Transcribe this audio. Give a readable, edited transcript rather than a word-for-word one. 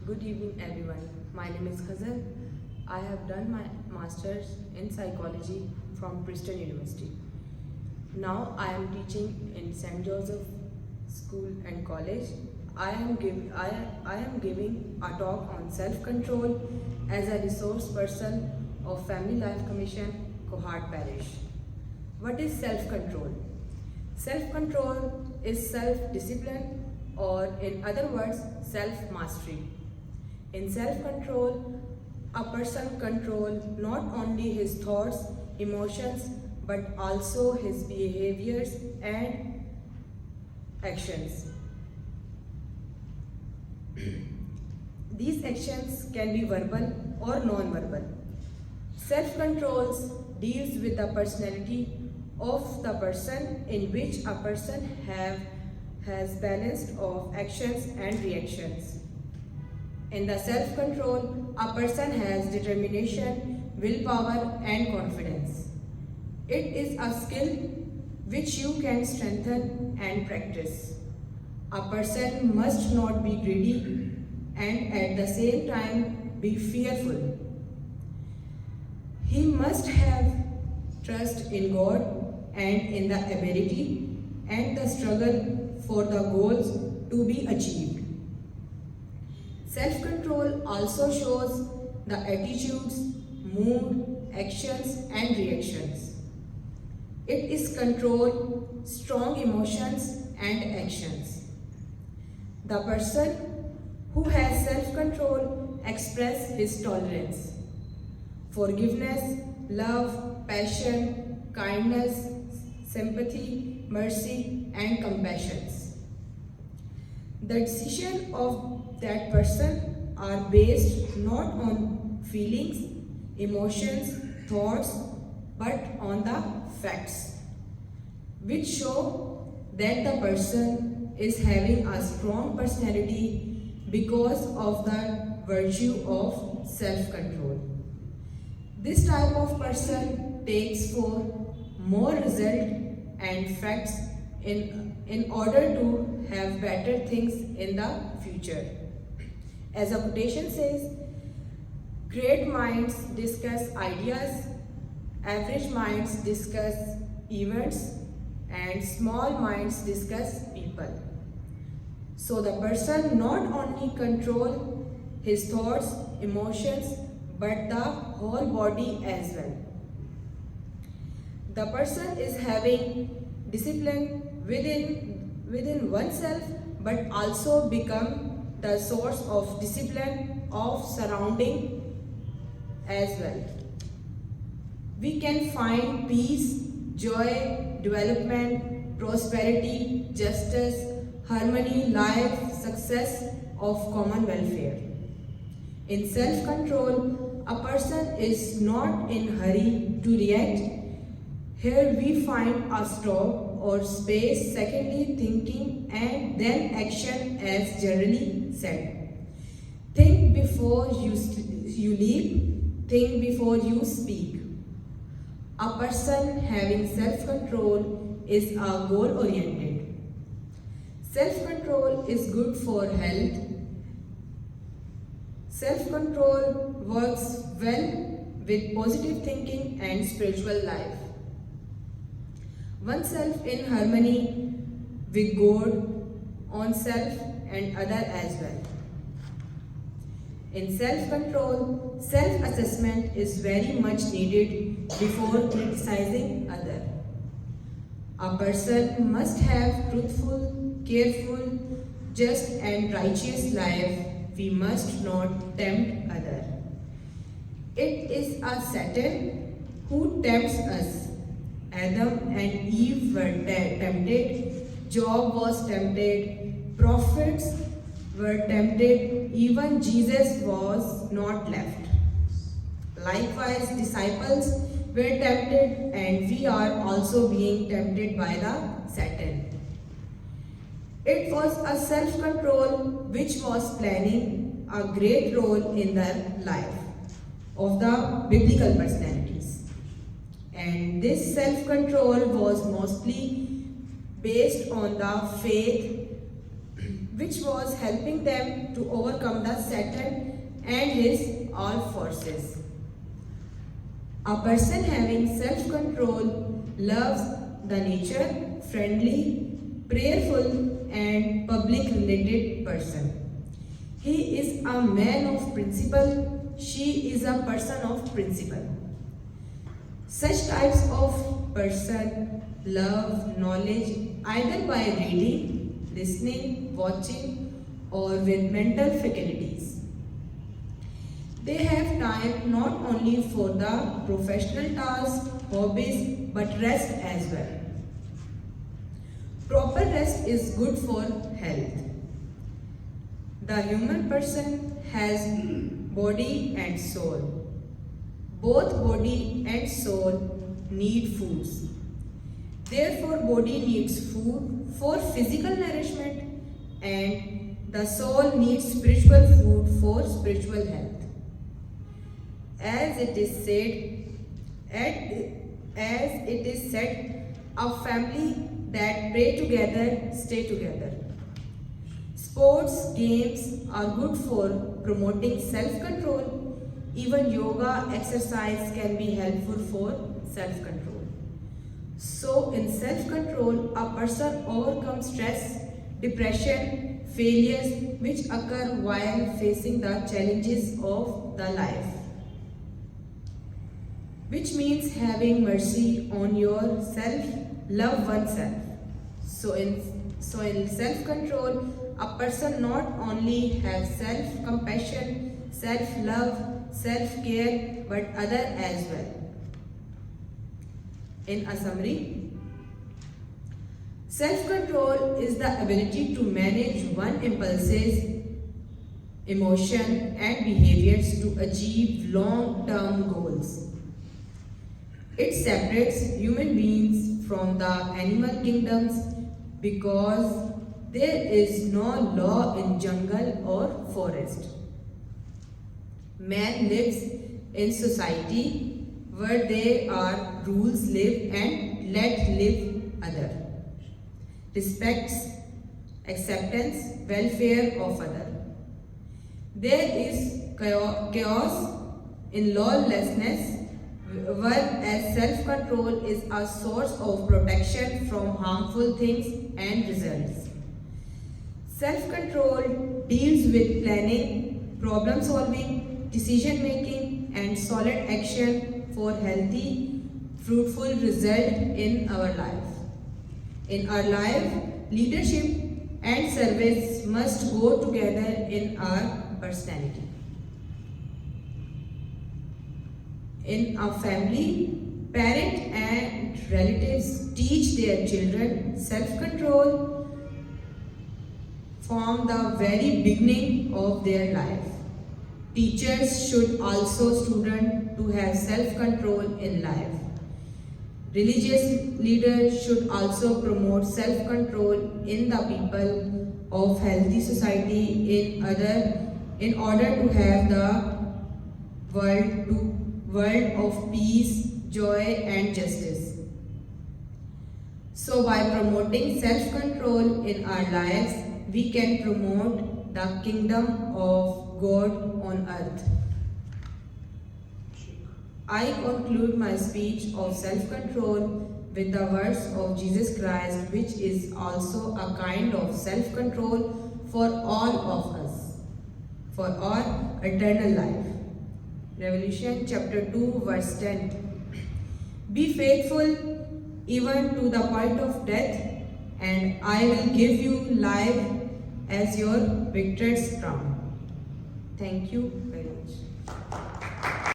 Good evening, everyone. My name is Khazal. I have done my master's in psychology from Princeton University. Now I am teaching in St. Joseph School and College. I am giving a talk on self-control as a resource person of Family Life Commission, Cohart Parish. What is self-control? Self-control is self-discipline, or in other words, self-mastery. In self-control, a person controls not only his thoughts, emotions, but also his behaviors and actions. These actions can be verbal or non-verbal. Self-control deals with the personality of the person, in which a person has balance of actions and reactions. In the self-control, a person has determination, willpower and confidence. It is a skill which you can strengthen and practice. A person must not be greedy and at the same time be fearful. He must have trust in God and in the ability and the struggle for the goals to be achieved. Self-control also shows the attitudes, mood, actions and reactions. It is control, strong emotions and actions. The person who has self-control expresses his tolerance, forgiveness, love, passion, kindness, sympathy, mercy and compassion. The decisions of that person are based not on feelings, emotions, thoughts, but on the facts, which show that the person is having a strong personality because of the virtue of self-control. This type of person takes for more result and facts in order to have better things in the future. As a quotation says, great minds discuss ideas, average minds discuss events, and small minds discuss people. So the person not only control his thoughts, emotions, but the whole body as well. The person is having discipline within oneself, but also become the source of discipline of surrounding as well. We can find peace, joy, development, prosperity, justice, harmony, life, success of common welfare. In self-control, a person is not in hurry to react. Here we find a stop or space, secondly thinking and then action as generally said. Think before you leap, think before you speak. A person having self-control is a goal-oriented. Self-control is good for health. Self-control works well with positive thinking and spiritual life. Oneself in harmony with God, on self and other as well. In self-control, self-assessment is very much needed before criticizing other. A person must have truthful, careful, just and righteous life. We must not tempt other. It is a Satan who tempts us. Adam and Eve were tempted, Job was tempted, prophets were tempted, even Jesus was not left. Likewise, disciples were tempted, and we are also being tempted by the Satan. It was a self-control which was playing a great role in the life of the biblical personalities. And this self-control was mostly based on the faith which was helping them to overcome the Saturn and his all forces. A person having self-control loves the nature, friendly, prayerful and public-related person. He is a man of principle, she is a person of principle. Such types of person love knowledge either by reading, listening, watching or with mental faculties. They have time not only for the professional tasks, hobbies but rest as well. Proper rest is good for health. The human person has body and soul. Both body and soul need foods. Therefore, body needs food for physical nourishment and the soul needs spiritual food for spiritual health. As it is said, a family that pray together stay together. Sports, games are good for promoting self-control. Even yoga exercise can be helpful for self-control. So in self-control, a person overcomes stress, depression, failures which occur while facing the challenges of the life. Which means having mercy on yourself, love oneself. So in self-control, a person not only has self-compassion, self-love, self-care, but other as well. In a summary, self-control is the ability to manage one's impulses, emotion and behaviors to achieve long-term goals. It separates human beings from the animal kingdoms because there is no law in jungle or forest. Man lives in society where there are rules live and let live other. Respects, acceptance, welfare of other. There is chaos in lawlessness whereas self-control is a source of protection from harmful things and results. Self-control deals with planning, problem solving, decision making and solid action for healthy, fruitful result in our life. In our life, leadership and service must go together in our personality. In a family, parents and relatives teach their children self-control from the very beginning of their life. Teachers should also students to have self-control in life. Religious leaders should also promote self-control in the people of healthy society in order to have the world of peace, joy and justice. So by promoting self-control in our lives, we can promote the kingdom of God on earth. I conclude my speech of self-control with the words of Jesus Christ, which is also a kind of self-control for all of us, for our eternal life. Revelation chapter 2 verse 10. Be faithful even to the point of death, and I will give you life as your victor's crown. Thank you very much.